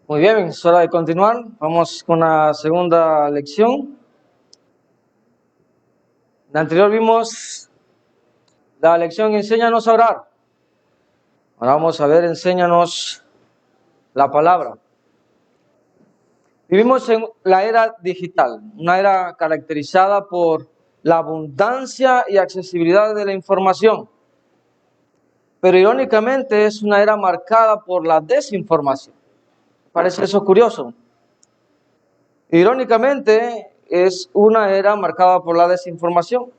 Muy bien, es hora de continuar. Vamos con la segunda lección. En la anterior vimos la lección Enséñanos a orar. Ahora vamos a ver Enséñanos la palabra. Vivimos en la era digital, una era caracterizada por la abundancia y accesibilidad de la información. Pero irónicamente es una era marcada por la desinformación. ¿Parece eso curioso? Irónicamente es una era marcada por la desinformación.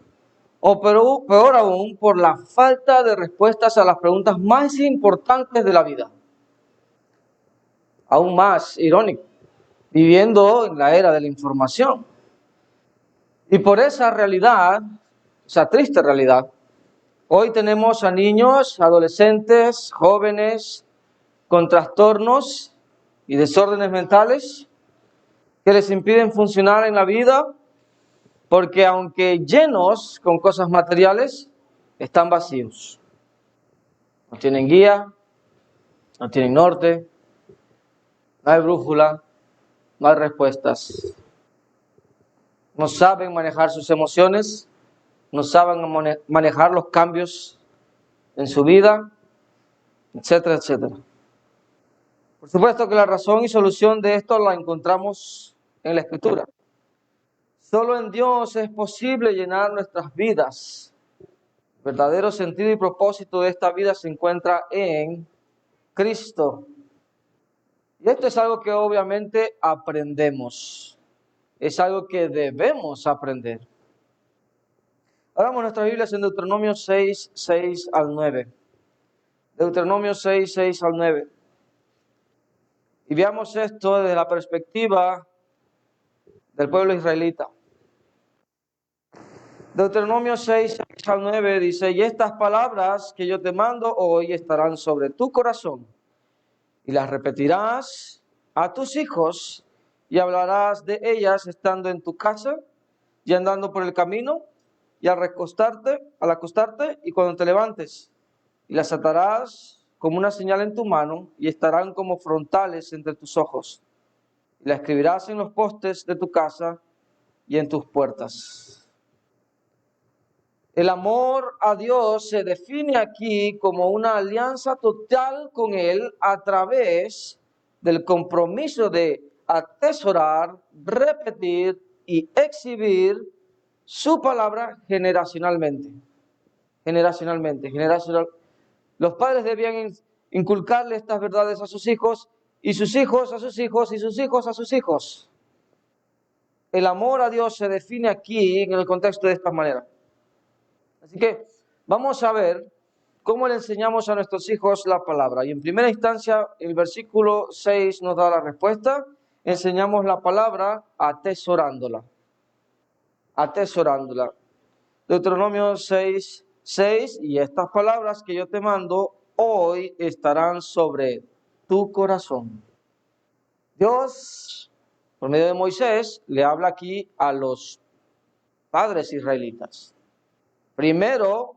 O peor aún, por la falta de respuestas a las preguntas más importantes de la vida. Aún más irónico, viviendo en la era de la información. Y por esa realidad, esa triste realidad, hoy tenemos a niños, adolescentes, jóvenes con trastornos y desórdenes mentales que les impiden funcionar en la vida porque aunque llenos con cosas materiales, están vacíos. No tienen guía, no tienen norte, no hay brújula, no hay respuestas. No saben manejar sus emociones, no saben manejar los cambios en su vida, etcétera, etcétera. Por supuesto que la razón y solución de esto la encontramos en la Escritura. Solo en Dios es posible llenar nuestras vidas. El verdadero sentido y propósito de esta vida se encuentra en Cristo. Y esto es algo que obviamente aprendemos. Es algo que debemos aprender. Abramos nuestras Biblias en Deuteronomio 6, 6 al 9. Deuteronomio 6, 6 al 9. Y veamos esto desde la perspectiva del pueblo israelita. Deuteronomio 6, 6 al 9 dice: y estas palabras que yo te mando hoy estarán sobre tu corazón, y las repetirás a tus hijos, y hablarás de ellas estando en tu casa, y andando por el camino, y al acostarte, y cuando te levantes. Y las atarás como una señal en tu mano, y estarán como frontales entre tus ojos. Y las escribirás en los postes de tu casa y en tus puertas. El amor a Dios se define aquí como una alianza total con Él a través del compromiso de atesorar, repetir y exhibir su palabra generacionalmente. Los padres debían inculcarle estas verdades a sus hijos, y sus hijos a sus hijos, y sus hijos a sus hijos. El amor a Dios se define aquí en el contexto de esta manera. Así que vamos a ver cómo le enseñamos a nuestros hijos la palabra. Y en primera instancia, el versículo 6 nos da la respuesta. Enseñamos la palabra atesorándola. Atesorándola. Deuteronomio 6, 6. Y estas palabras que yo te mando hoy estarán sobre tu corazón. Dios, por medio de Moisés, le habla aquí a los padres israelitas. Primero,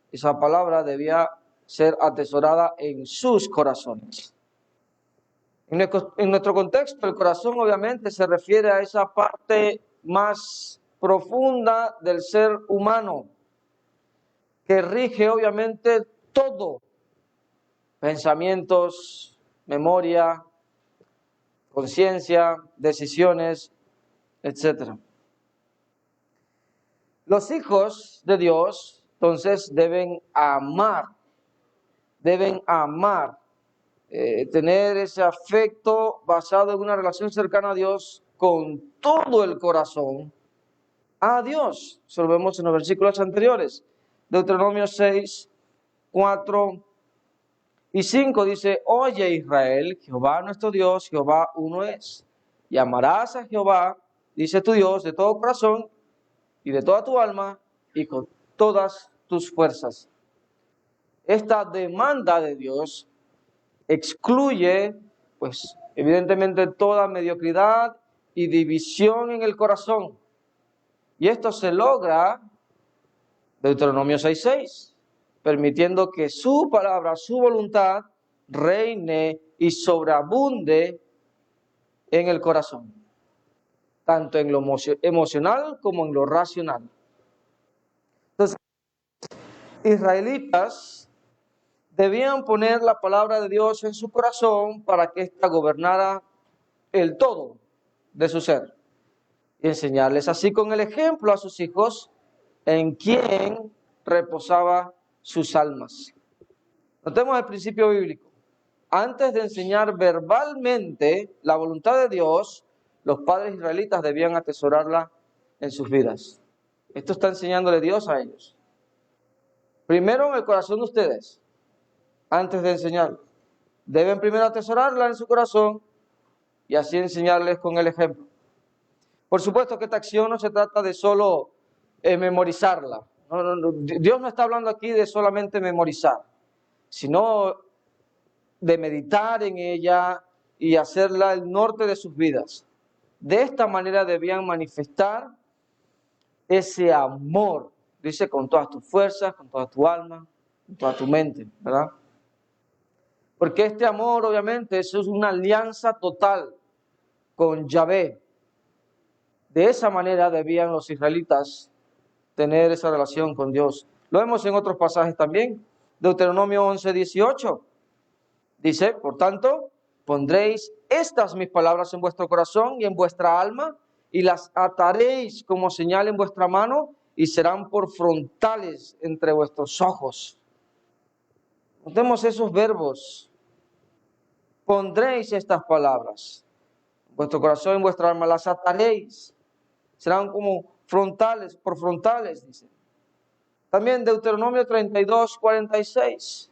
esa palabra debía ser atesorada en sus corazones. En nuestro contexto, el corazón obviamente se refiere a esa parte más profunda del ser humano, que rige obviamente todo: pensamientos, memoria, conciencia, decisiones, etc. Los hijos de Dios, entonces, deben amar, tener ese afecto basado en una relación cercana a Dios con todo el corazón a Dios. Eso lo vemos en los versículos anteriores. Deuteronomio 6, 4 y 5 dice: oye Israel, Jehová nuestro Dios, Jehová uno es. Y amarás a Jehová, dice tu Dios, de todo corazón y de toda tu alma y con todas tus fuerzas. Esta demanda de Dios excluye, pues, evidentemente toda mediocridad y división en el corazón. Y esto se logra, Deuteronomio 6:6, permitiendo que su palabra, su voluntad, reine y sobreabunde en el corazón, tanto en lo emocional como en lo racional. Entonces, israelitas debían poner la palabra de Dios en su corazón para que ésta gobernara el todo de su ser y enseñarles así con el ejemplo a sus hijos en quien reposaba sus almas. Notemos el principio bíblico. Antes de enseñar verbalmente la voluntad de Dios, los padres israelitas debían atesorarla en sus vidas. Esto está enseñándole Dios a ellos. Primero en el corazón de ustedes, antes de enseñar. Deben primero atesorarla en su corazón y así enseñarles con el ejemplo. Por supuesto que esta acción no se trata de solo memorizarla. No. Dios no está hablando aquí de solamente memorizar, sino de meditar en ella y hacerla el norte de sus vidas. De esta manera debían manifestar ese amor, dice, con todas tus fuerzas, con toda tu alma, con toda tu mente, ¿verdad? Porque este amor, obviamente, eso es una alianza total con Yahvé. De esa manera debían los israelitas tener esa relación con Dios. Lo vemos en otros pasajes también. Deuteronomio 11:18 dice, por tanto, pondréis estas mis palabras en vuestro corazón y en vuestra alma, y las ataréis como señal en vuestra mano, y serán por frontales entre vuestros ojos. Notemos esos verbos. Pondréis estas palabras en vuestro corazón y en vuestra alma, las ataréis. Serán como frontales, por frontales, dice. También Deuteronomio 32:46.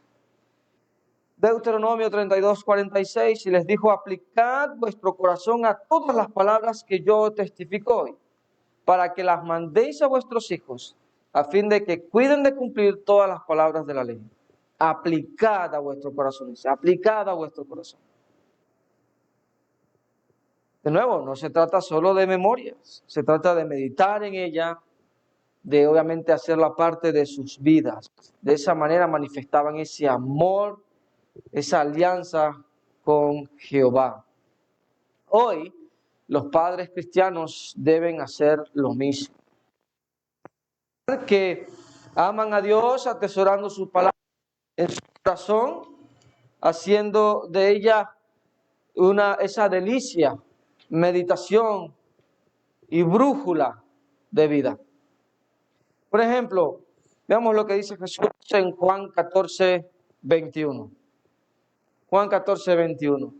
Deuteronomio 32:46, y les dijo, aplicad vuestro corazón a todas las palabras que yo testifico hoy, para que las mandéis a vuestros hijos, a fin de que cuiden de cumplir todas las palabras de la ley. Aplicad a vuestro corazón, dice, aplicad a vuestro corazón. De nuevo, no se trata solo de memorias, se trata de meditar en ella, de obviamente hacerla parte de sus vidas. De esa manera manifestaban ese amor, esa alianza con Jehová. Hoy, los padres cristianos deben hacer lo mismo. Que aman a Dios atesorando su palabra en su corazón, haciendo de ella esa delicia, meditación y brújula de vida. Por ejemplo, veamos lo que dice Jesús en Juan 14:21. Juan 14:21.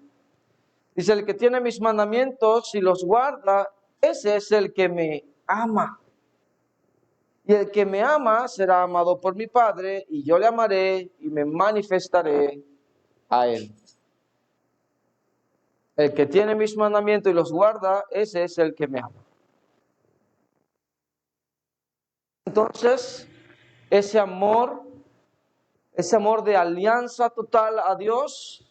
Dice, el que tiene mis mandamientos y los guarda, ese es el que me ama. Y el que me ama será amado por mi Padre, y yo le amaré y me manifestaré a él. El que tiene mis mandamientos y los guarda, ese es el que me ama. Entonces, ese amor de alianza total a Dios,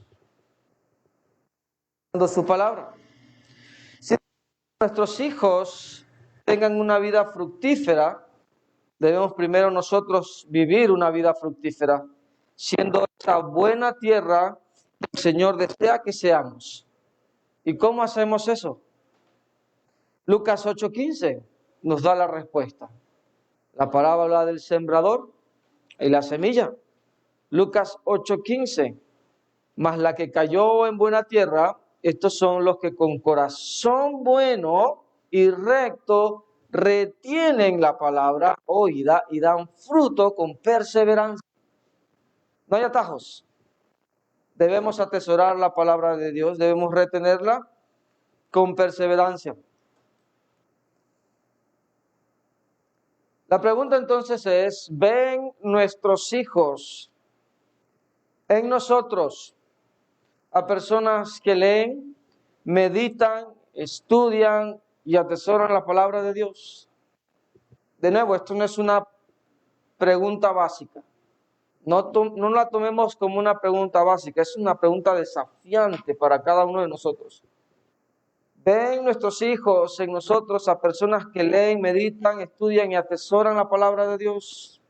dando su palabra. Si nuestros hijos tengan una vida fructífera, debemos primero nosotros vivir una vida fructífera, siendo esa buena tierra que el Señor desea que seamos. ¿Y cómo hacemos eso? Lucas 8:15 nos da la respuesta. La parábola del sembrador y la semilla. Lucas 8:15. Mas la que cayó en buena tierra, estos son los que con corazón bueno y recto retienen la palabra oída y dan fruto con perseverancia. No hay atajos. Debemos atesorar la palabra de Dios, debemos retenerla con perseverancia. La pregunta entonces es, ¿ven nuestros hijos en nosotros a personas que leen, meditan, estudian y atesoran la palabra de Dios? De nuevo, esto no es una pregunta básica. No la tomemos como una pregunta básica, es una pregunta desafiante para cada uno de nosotros. ¿Ven nuestros hijos en nosotros a personas que leen, meditan, estudian y atesoran la palabra de Dios?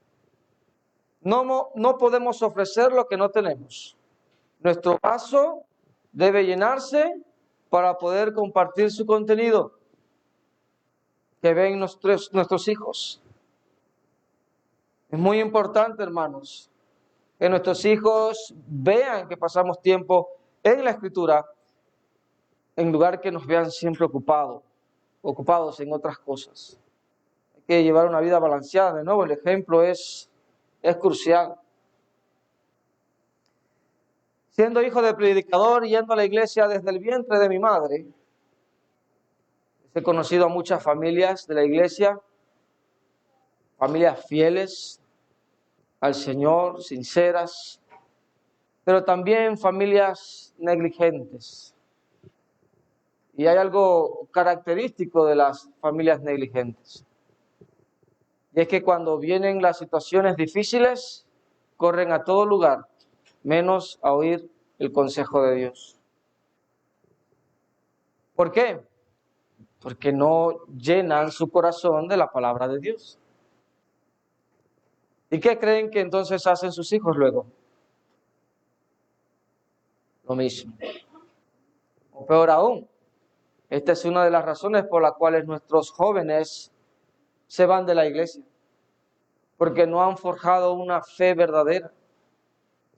No podemos ofrecer lo que no tenemos. Nuestro vaso debe llenarse para poder compartir su contenido que ven nuestros hijos. Es muy importante, hermanos, que nuestros hijos vean que pasamos tiempo en la Escritura, en lugar que nos vean siempre ocupados en otras cosas. Hay que llevar una vida balanceada. De nuevo, el ejemplo es crucial. Siendo hijo de predicador y yendo a la iglesia desde el vientre de mi madre, he conocido a muchas familias de la iglesia, familias fieles al Señor, sinceras, pero también familias negligentes. Y hay algo característico de las familias negligentes. Y es que cuando vienen las situaciones difíciles, corren a todo lugar, menos a oír el consejo de Dios. ¿Por qué? Porque no llenan su corazón de la palabra de Dios. ¿Y qué creen que entonces hacen sus hijos luego? Lo mismo. O peor aún, esta es una de las razones por las cuales nuestros jóvenes se van de la iglesia. Porque no han forjado una fe verdadera.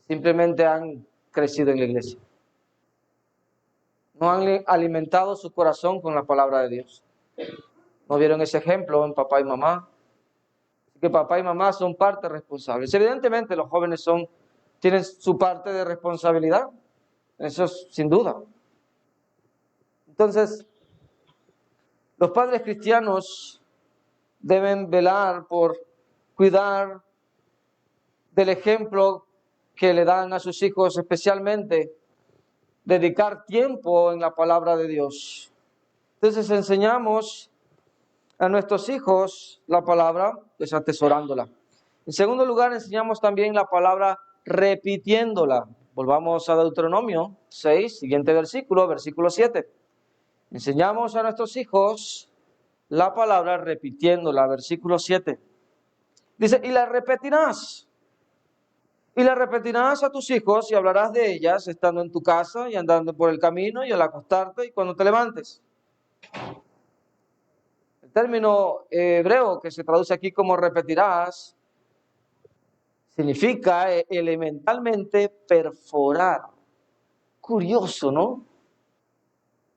Simplemente han crecido en la iglesia. No han alimentado su corazón con la palabra de Dios. ¿No vieron ese ejemplo en papá y mamá? Así que papá y mamá son parte responsables. Evidentemente los jóvenes tienen su parte de responsabilidad. Eso es sin duda. Entonces, los padres cristianos deben velar por cuidar del ejemplo que le dan a sus hijos, especialmente dedicar tiempo en la palabra de Dios. Entonces enseñamos a nuestros hijos la palabra, pues atesorándola. En segundo lugar, enseñamos también la palabra repitiéndola. Volvamos a Deuteronomio 6, siguiente versículo 7. Enseñamos a nuestros hijos la palabra repitiéndola, versículo 7. Dice, y la repetirás a tus hijos y hablarás de ellas estando en tu casa y andando por el camino y al acostarte y cuando te levantes. El término hebreo que se traduce aquí como repetirás significa elementalmente perforar. Curioso, ¿no?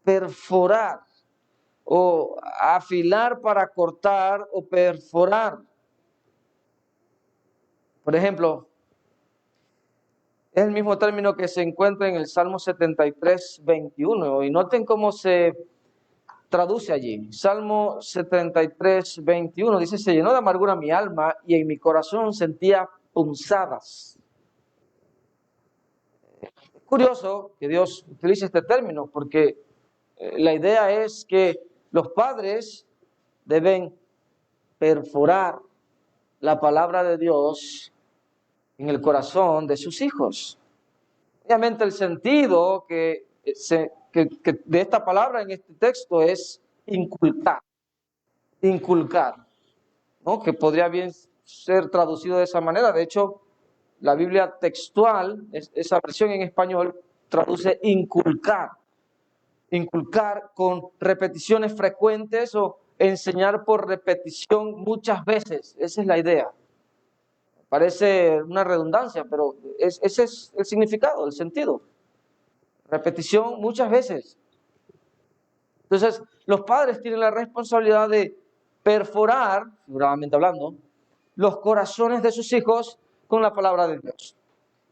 Perforar o afilar para cortar o perforar. Por ejemplo, es el mismo término que se encuentra en el Salmo 73, 21. Y noten cómo se traduce allí. Salmo 73, 21 dice, se llenó de amargura mi alma y en mi corazón sentía punzadas. Es curioso que Dios utilice este término porque la idea es que los padres deben perforar la palabra de Dios en el corazón de sus hijos. Obviamente el sentido que de esta palabra en este texto es inculcar, ¿no? Que podría bien ser traducido de esa manera. De hecho, la Biblia textual, esa versión en español, traduce inculcar con repeticiones frecuentes o enseñar por repetición muchas veces. Esa es la idea. Parece una redundancia, pero ese es el significado, el sentido. Repetición muchas veces. Entonces, los padres tienen la responsabilidad de perforar, figuradamente hablando, los corazones de sus hijos con la palabra de Dios.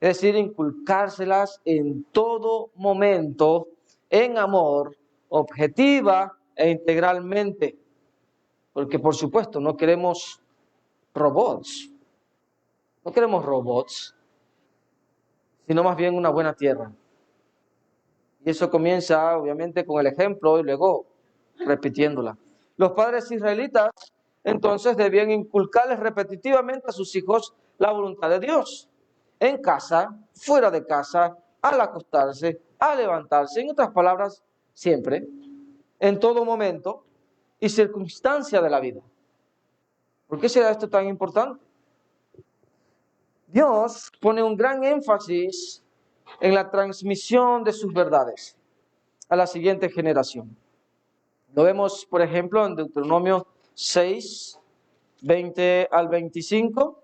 Es decir, inculcárselas en todo momento, en amor, objetiva e integralmente. Porque, por supuesto, no queremos robots. No queremos robots, sino más bien una buena tierra. Y eso comienza, obviamente, con el ejemplo y luego repitiéndola. Los padres israelitas, entonces, debían inculcarles repetitivamente a sus hijos la voluntad de Dios. En casa, fuera de casa, al acostarse, al levantarse, en otras palabras, siempre, en todo momento y circunstancia de la vida. ¿Por qué será esto tan importante? Dios pone un gran énfasis en la transmisión de sus verdades. a la siguiente generación. Lo vemos, por ejemplo, en Deuteronomio 6, 20 al 25.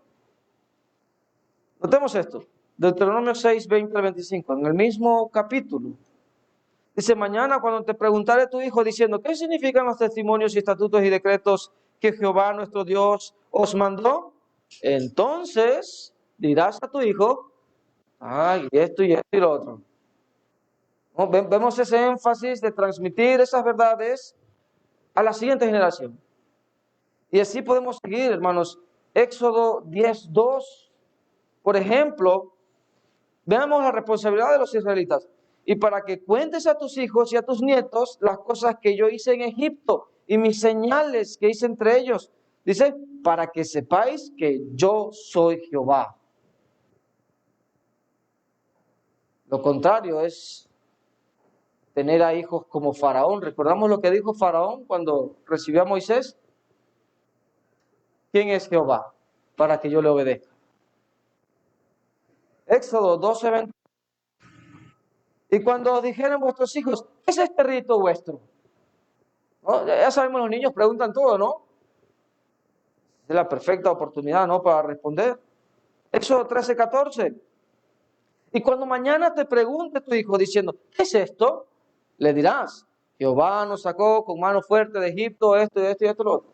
Notemos esto. Deuteronomio 6, 20 al 25, en el mismo capítulo. Dice, mañana cuando te preguntare tu hijo diciendo, ¿qué significan los testimonios y estatutos y decretos que Jehová nuestro Dios os mandó? Entonces dirás a tu hijo, ay, esto y esto y lo otro. ¿No? Vemos ese énfasis de transmitir esas verdades a la siguiente generación. Y así podemos seguir, hermanos. Éxodo 10:2, por ejemplo, veamos la responsabilidad de los israelitas. Y para que cuentes a tus hijos y a tus nietos las cosas que yo hice en Egipto y mis señales que hice entre ellos. Dice, para que sepáis que yo soy Jehová. Lo contrario es tener a hijos como Faraón. ¿Recordamos lo que dijo Faraón cuando recibió a Moisés? ¿Quién es Jehová? Para que yo le obedezca. Éxodo 12:20. Y cuando dijeron vuestros hijos, ¿qué es este rito vuestro? ¿No? Ya sabemos, los niños preguntan todo, ¿no? Es la perfecta oportunidad, ¿no? Para responder. Éxodo 13:14. Y cuando mañana te pregunte tu hijo diciendo, ¿qué es esto? Le dirás, Jehová nos sacó con mano fuerte de Egipto, esto y esto y esto y lo otro.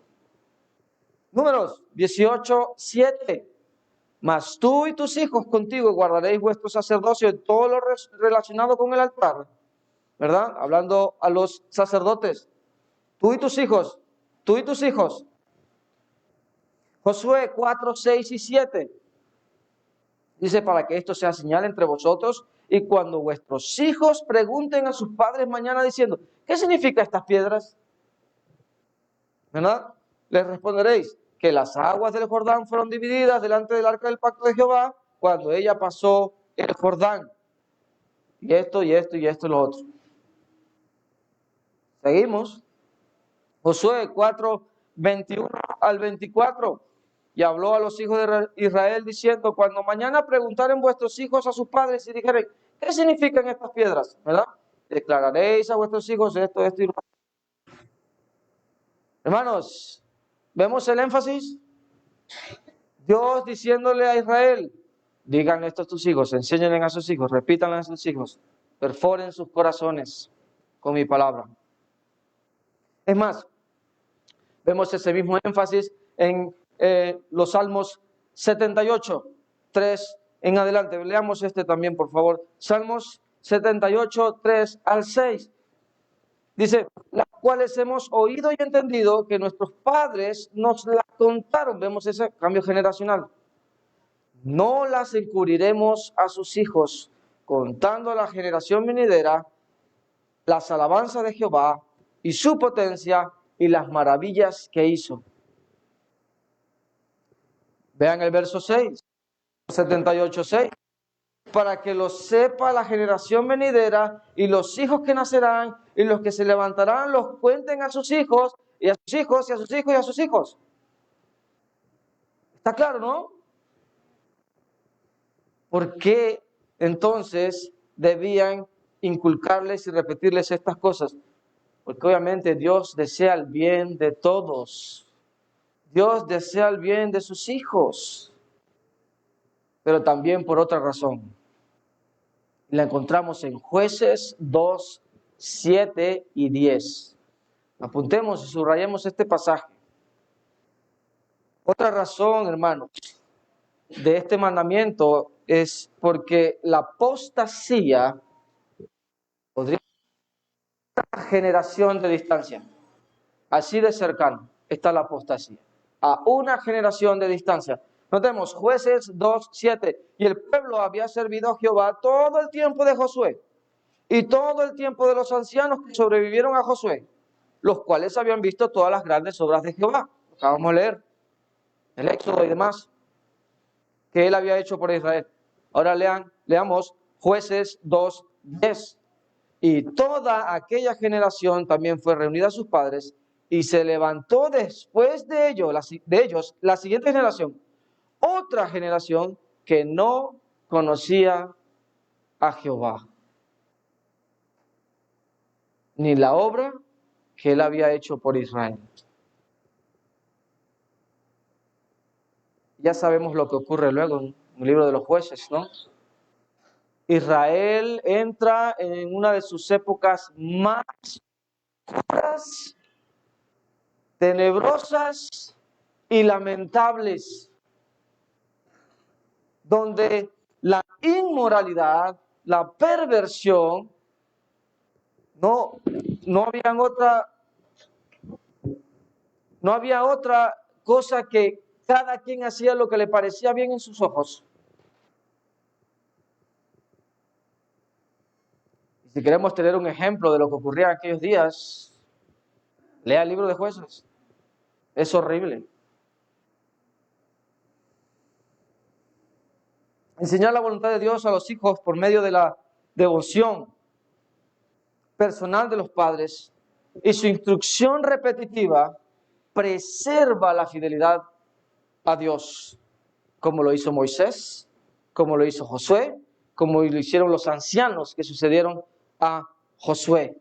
Números 18:7. Mas tú y tus hijos contigo guardaréis vuestro sacerdocio en todo lo relacionado con el altar. ¿Verdad? Hablando a los sacerdotes. Tú y tus hijos. Tú y tus hijos. Josué 4:6 y 7. Dice, para que esto sea señal entre vosotros y cuando vuestros hijos pregunten a sus padres mañana diciendo, ¿qué significa estas piedras? ¿Verdad? Les responderéis que las aguas del Jordán fueron divididas delante del arca del pacto de Jehová cuando ella pasó el Jordán. Y esto, y esto, y esto, y lo otro. Seguimos. Josué 4:21 al 24. Y habló a los hijos de Israel diciendo, cuando mañana preguntaren vuestros hijos a sus padres y dijeren, ¿qué significan estas piedras? ¿Verdad? Declararéis a vuestros hijos esto, esto y lo otro. Hermanos, ¿vemos el énfasis? Dios diciéndole a Israel, digan esto a tus hijos, enséñenle a sus hijos, repítanle a sus hijos, perforen sus corazones con mi palabra. Es más, vemos ese mismo énfasis en los Salmos 78, 3 en adelante. Leamos este también, por favor. Salmos 78, 3 al 6. Dice, las cuales hemos oído y entendido que nuestros padres nos las contaron. Vemos ese cambio generacional. No las encubriremos a sus hijos, contando a la generación venidera las alabanzas de Jehová y su potencia y las maravillas que hizo. Vean el verso 6, 78:6. Para que lo sepa la generación venidera y los hijos que nacerán y los que se levantarán los cuenten a sus hijos y a sus hijos y a sus hijos y a sus hijos. ¿Está claro, no? ¿Por qué entonces debían inculcarles y repetirles estas cosas? Porque obviamente Dios desea el bien de todos. Dios desea el bien de sus hijos. Pero también por otra razón. La encontramos en Jueces 2, 7 y 10. Apuntemos y subrayemos este pasaje. Otra razón, hermanos, de este mandamiento es porque la apostasía podría ser una generación de distancia. Así de cercano está la apostasía. A una generación de distancia. Notemos, Jueces 2, 7. Y el pueblo había servido a Jehová todo el tiempo de Josué y todo el tiempo de los ancianos que sobrevivieron a Josué, los cuales habían visto todas las grandes obras de Jehová. Acabamos de leer el Éxodo y demás que él había hecho por Israel. Ahora leamos Jueces 2, 10. Y toda aquella generación también fue reunida a sus padres y se levantó después de ellos la siguiente generación, otra generación que no conocía a Jehová. ni la obra que Él había hecho por Israel. Ya sabemos lo que ocurre luego en el libro de los jueces, ¿no? Israel entra en una de sus épocas más oscuras, tenebrosas y lamentables, donde la inmoralidad, la perversión, no había otra cosa que cada quien hacía lo que le parecía bien en sus ojos. Y si queremos tener un ejemplo de lo que ocurría en aquellos días, lea el libro de Jueces. Es horrible. Enseñar la voluntad de Dios a los hijos por medio de la devoción personal de los padres y su instrucción repetitiva preserva la fidelidad a Dios, como lo hizo Moisés, como lo hizo Josué, como lo hicieron los ancianos que sucedieron a Josué.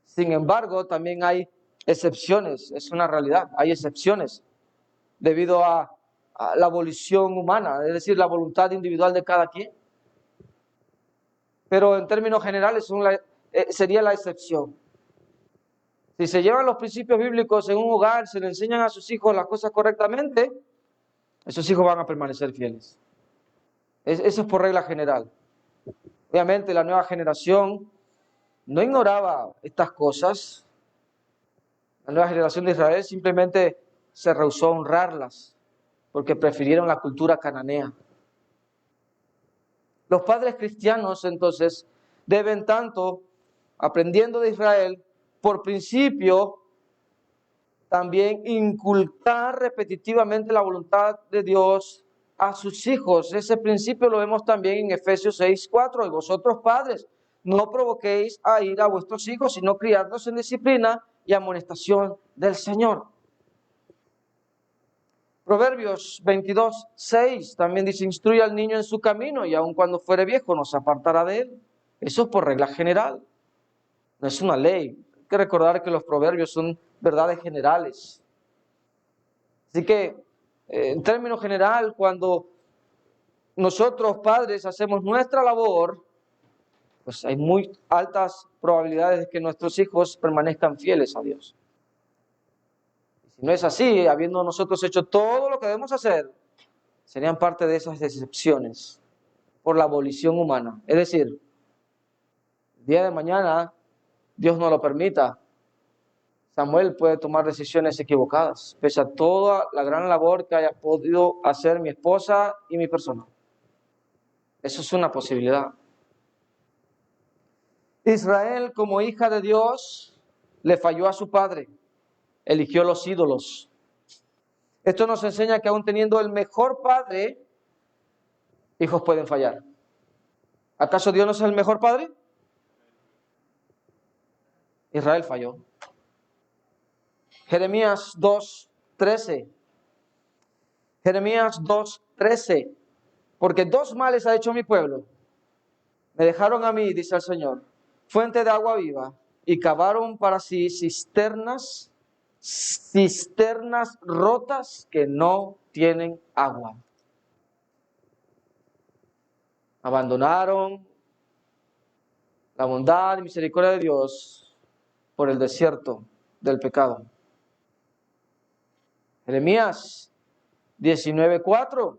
Sin embargo, también hay excepciones, es una realidad, hay excepciones debido a la volición humana, es decir, la voluntad individual de cada quien. Pero en términos generales sería la excepción. Si se llevan los principios bíblicos en un hogar, se le enseñan a sus hijos las cosas correctamente, esos hijos van a permanecer fieles. Eso es por regla general. Obviamente la nueva generación no ignoraba estas cosas. La nueva generación de Israel simplemente se rehusó a honrarlas porque prefirieron la cultura cananea. Los padres cristianos, entonces, deben tanto, aprendiendo de Israel, por principio, también inculcar repetitivamente la voluntad de Dios a sus hijos. Ese principio lo vemos también en Efesios 6:4. Y vosotros, padres, no provoquéis a ira a vuestros hijos, sino criadlos en disciplina y amonestación del Señor. Proverbios 22:6 también dice, instruye al niño en su camino y aun cuando fuere viejo no se apartará de él. Eso es por regla general, no es una ley. Hay que recordar que los proverbios son verdades generales. Así que, en términos general, cuando nosotros padres hacemos nuestra labor, pues hay muy altas probabilidades de que nuestros hijos permanezcan fieles a Dios. Si no es así, habiendo nosotros hecho todo lo que debemos hacer, serían parte de esas excepciones por la abolición humana. Es decir, el día de mañana, Dios no lo permita, Samuel puede tomar decisiones equivocadas, pese a toda la gran labor que haya podido hacer mi esposa y mi persona. Eso es una posibilidad. Israel, como hija de Dios, le falló a su padre, eligió los ídolos. Esto nos enseña que aún teniendo el mejor padre, hijos pueden fallar. ¿Acaso Dios no es el mejor padre? Israel falló. Jeremías 2:13. Jeremías 2:13. Porque dos males ha hecho mi pueblo. Me dejaron a mí, dice el Señor, fuente de agua viva, y cavaron para sí cisternas rotas que no tienen agua. Abandonaron la bondad y misericordia de Dios por el desierto del pecado. Jeremías 19:4.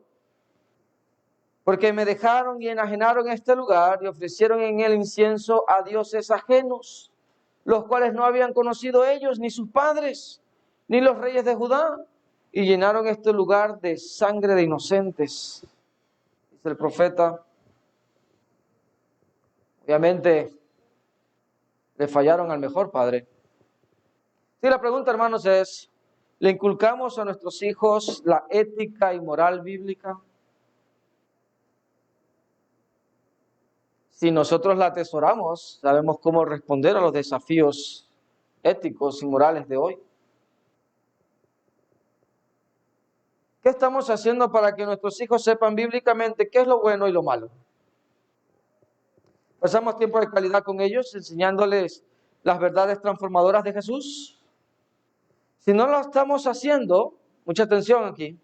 Porque me dejaron y enajenaron este lugar y ofrecieron en él incienso a dioses ajenos, los cuales no habían conocido ellos, ni sus padres, ni los reyes de Judá, y llenaron este lugar de sangre de inocentes. Dice el profeta. Obviamente, le fallaron al mejor padre. Sí, la pregunta, hermanos, es, ¿le inculcamos a nuestros hijos la ética y moral bíblica? Si nosotros la atesoramos, sabemos cómo responder a los desafíos éticos y morales de hoy. ¿Qué estamos haciendo para que nuestros hijos sepan bíblicamente qué es lo bueno y lo malo? Pasamos tiempo de calidad con ellos, enseñándoles las verdades transformadoras de Jesús? Si no lo estamos haciendo, mucha atención aquí,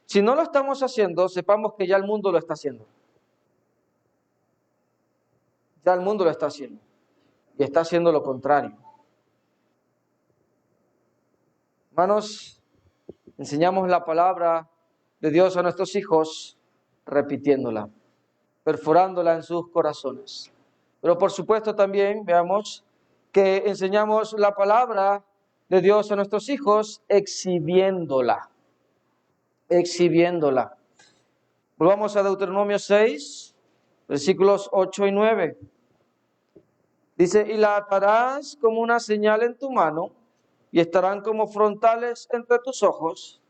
si no lo estamos haciendo, sepamos que ya el mundo lo está haciendo. Ya el mundo lo está haciendo y está haciendo lo contrario. Hermanos, enseñamos la palabra de Dios a nuestros hijos repitiéndola, perforándola en sus corazones. Pero por supuesto también veamos que enseñamos la palabra de Dios a nuestros hijos exhibiéndola. Exhibiéndola. Volvamos a Deuteronomio 6, versículos 8 y 9. Dice, y la atarás como una señal en tu mano, y estarán como frontales entre tus ojos,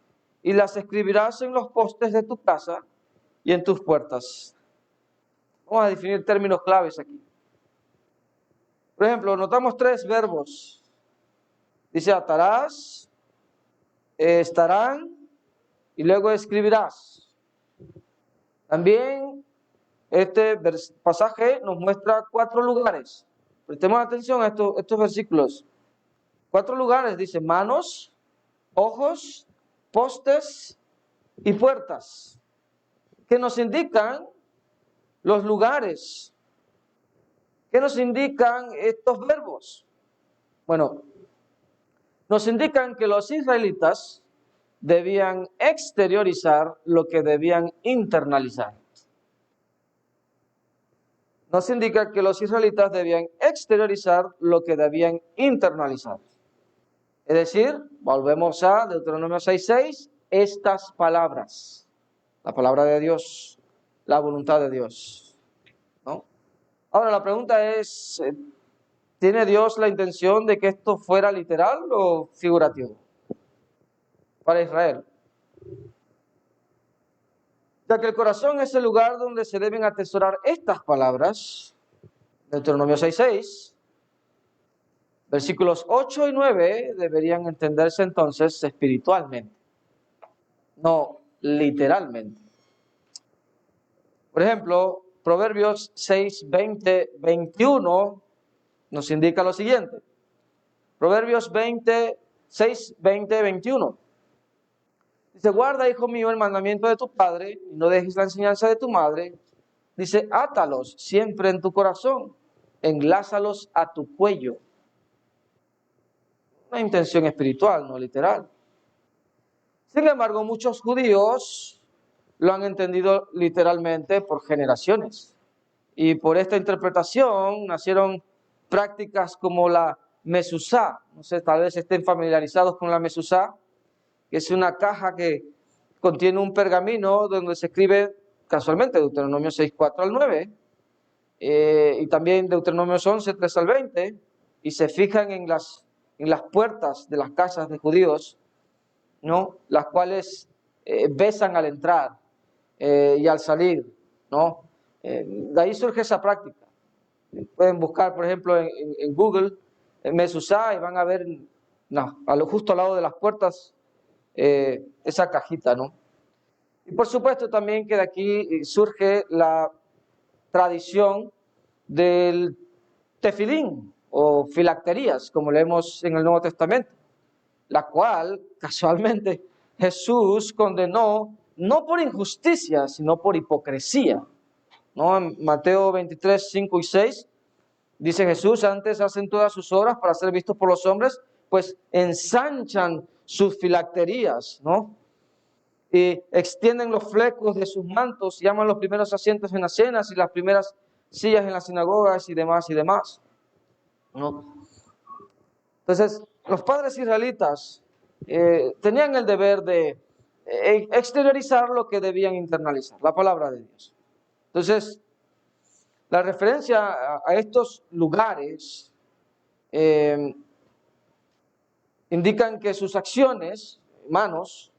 y las escribirás en los postes de tu casa y en tus puertas. Vamos a definir términos claves aquí. Por ejemplo, notamos 3 verbos. Dice atarás, estarán y luego escribirás. También este pasaje nos muestra 4 lugares. Prestemos atención a estos versículos. 4 lugares, dice manos, ojos, postes y puertas, que nos indican los lugares. ¿Qué nos indican estos verbos? Bueno, nos indican que los israelitas debían exteriorizar lo que debían internalizar. Nos indica que los israelitas debían exteriorizar lo que debían internalizar. Es decir, volvemos a Deuteronomio 6:6, estas palabras, la palabra de Dios, la voluntad de Dios, ¿no? Ahora la pregunta es, ¿tiene Dios la intención de que esto fuera literal o figurativo para Israel? Ya que el corazón es el lugar donde se deben atesorar estas palabras, Deuteronomio 6:6, versículos 8 y 9 deberían entenderse entonces espiritualmente, no literalmente. Por ejemplo, Proverbios 6:20-21 nos indica lo siguiente. Proverbios 6:20-21. Dice, guarda, hijo mío, el mandamiento de tu padre, y no dejes la enseñanza de tu madre. Dice, átalos siempre en tu corazón, englázalos a tu cuello. Una intención espiritual, no literal. Sin embargo, muchos judíos lo han entendido literalmente por generaciones. Y por esta interpretación nacieron prácticas como la mezuzá. No sé, tal vez estén familiarizados con la mezuzá, que es una caja que contiene un pergamino donde se escribe casualmente Deuteronomio 6:4-9, y también Deuteronomio 11:3-20, y se fijan en las puertas de las casas de judíos, ¿no? Las cuales besan al entrar y al salir, ¿no? De ahí surge esa práctica. Pueden buscar, por ejemplo, en Google, mezuzá, y van a ver justo al lado de las puertas esa cajita, ¿no? Y por supuesto también que de aquí surge la tradición del tefilín o filacterías, como leemos en el Nuevo Testamento, la cual casualmente Jesús condenó no por injusticia, sino por hipocresía, ¿no? En Mateo 23:5 y 6 dice Jesús, antes hacen todas sus obras para ser vistos por los hombres, pues ensanchan sus filacterías, ¿no? Y extienden los flecos de sus mantos, llaman los primeros asientos en las cenas y las primeras sillas en las sinagogas y demás, ¿no? Entonces, los padres israelitas tenían el deber de exteriorizar lo que debían internalizar, la palabra de Dios. Entonces, la referencia a estos lugares indican que sus acciones, manos,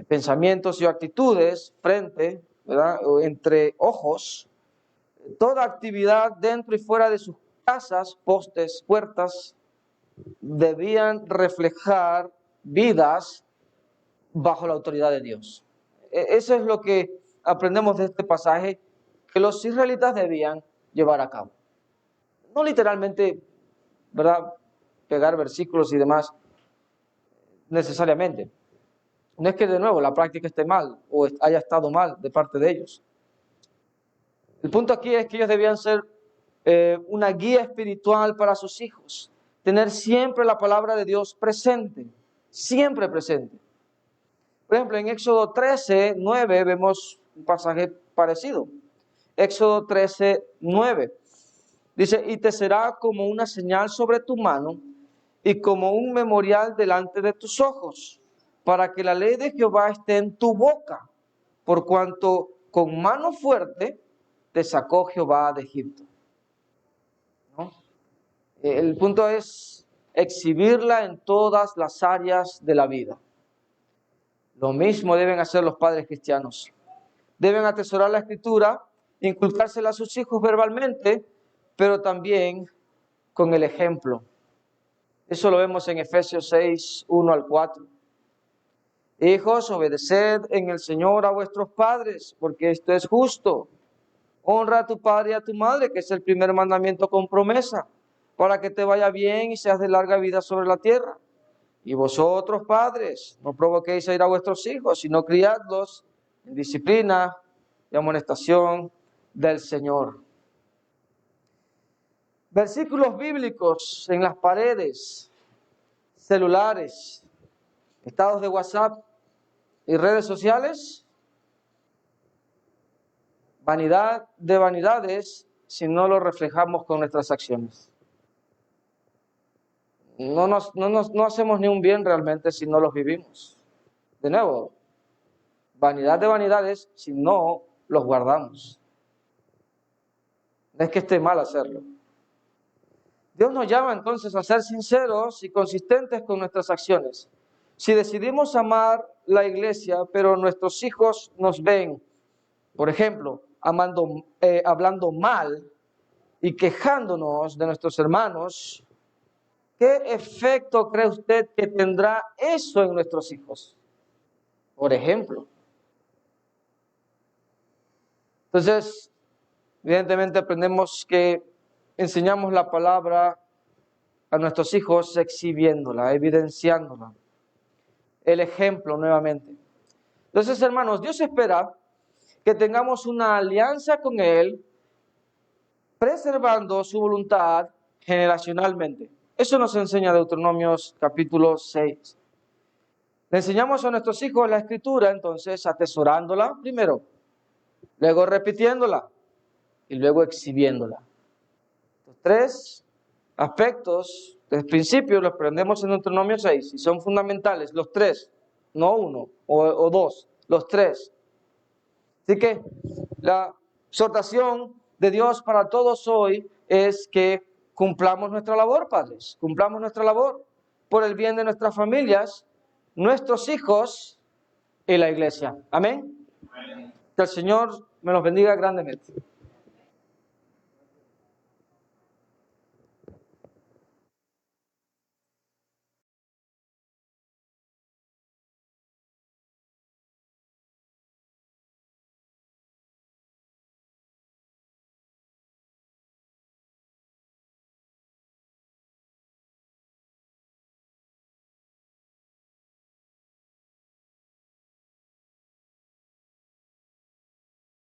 pensamientos y actitudes frente, ¿verdad?, o entre ojos, toda actividad dentro y fuera de sus casas, postes, puertas, debían reflejar vidas bajo la autoridad de Dios. Eso es lo que aprendemos de este pasaje, que los israelitas debían llevar a cabo. No literalmente ¿verdad?, pegar versículos y demás necesariamente. No es que de nuevo la práctica esté mal o haya estado mal de parte de ellos. El punto aquí es que ellos debían ser una guía espiritual para sus hijos. Tener siempre la palabra de Dios presente, siempre presente. Por ejemplo, en Éxodo 13, 9 vemos un pasaje parecido. Éxodo 13, 9. Dice, y te será como una señal sobre tu mano y como un memorial delante de tus ojos, para que la ley de Jehová esté en tu boca, por cuanto con mano fuerte te sacó Jehová de Egipto. ¿No? El punto es exhibirla en todas las áreas de la vida. Lo mismo deben hacer los padres cristianos. Deben atesorar la Escritura, inculcársela a sus hijos verbalmente, pero también con el ejemplo. Eso lo vemos en Efesios 6, 1 al 4. Hijos, obedeced en el Señor a vuestros padres, porque esto es justo. Honra a tu padre y a tu madre, que es el primer mandamiento con promesa, para que te vaya bien y seas de larga vida sobre la tierra. Y vosotros, padres, no provoquéis a ir a vuestros hijos, sino criadlos en disciplina y amonestación del Señor. Versículos bíblicos en las paredes, celulares, estados de WhatsApp y redes sociales. Vanidad de vanidades si no lo reflejamos con nuestras acciones. No hacemos ni un bien realmente si no los vivimos. De nuevo, vanidad de vanidades si no los guardamos. No es que esté mal hacerlo. Dios nos llama entonces a ser sinceros y consistentes con nuestras acciones. Si decidimos amar la iglesia, pero nuestros hijos nos ven, por ejemplo, hablando mal y quejándonos de nuestros hermanos, ¿qué efecto cree usted que tendrá eso en nuestros hijos? Por ejemplo. Entonces, evidentemente aprendemos que enseñamos la palabra a nuestros hijos exhibiéndola, evidenciándola. El ejemplo nuevamente. Entonces, hermanos, Dios espera que tengamos una alianza con Él, preservando su voluntad generacionalmente. Eso nos enseña Deuteronomios capítulo 6. Le enseñamos a nuestros hijos la Escritura, entonces, atesorándola primero, luego repitiéndola y luego exhibiéndola. Los tres aspectos, los principios, los aprendemos en Deuteronomio 6 y son fundamentales, los tres, no uno o dos, los tres. Así que la exhortación de Dios para todos hoy es que cumplamos nuestra labor, padres, cumplamos nuestra labor por el bien de nuestras familias, nuestros hijos y la iglesia. Amén. Amén. Que el Señor me los bendiga grandemente.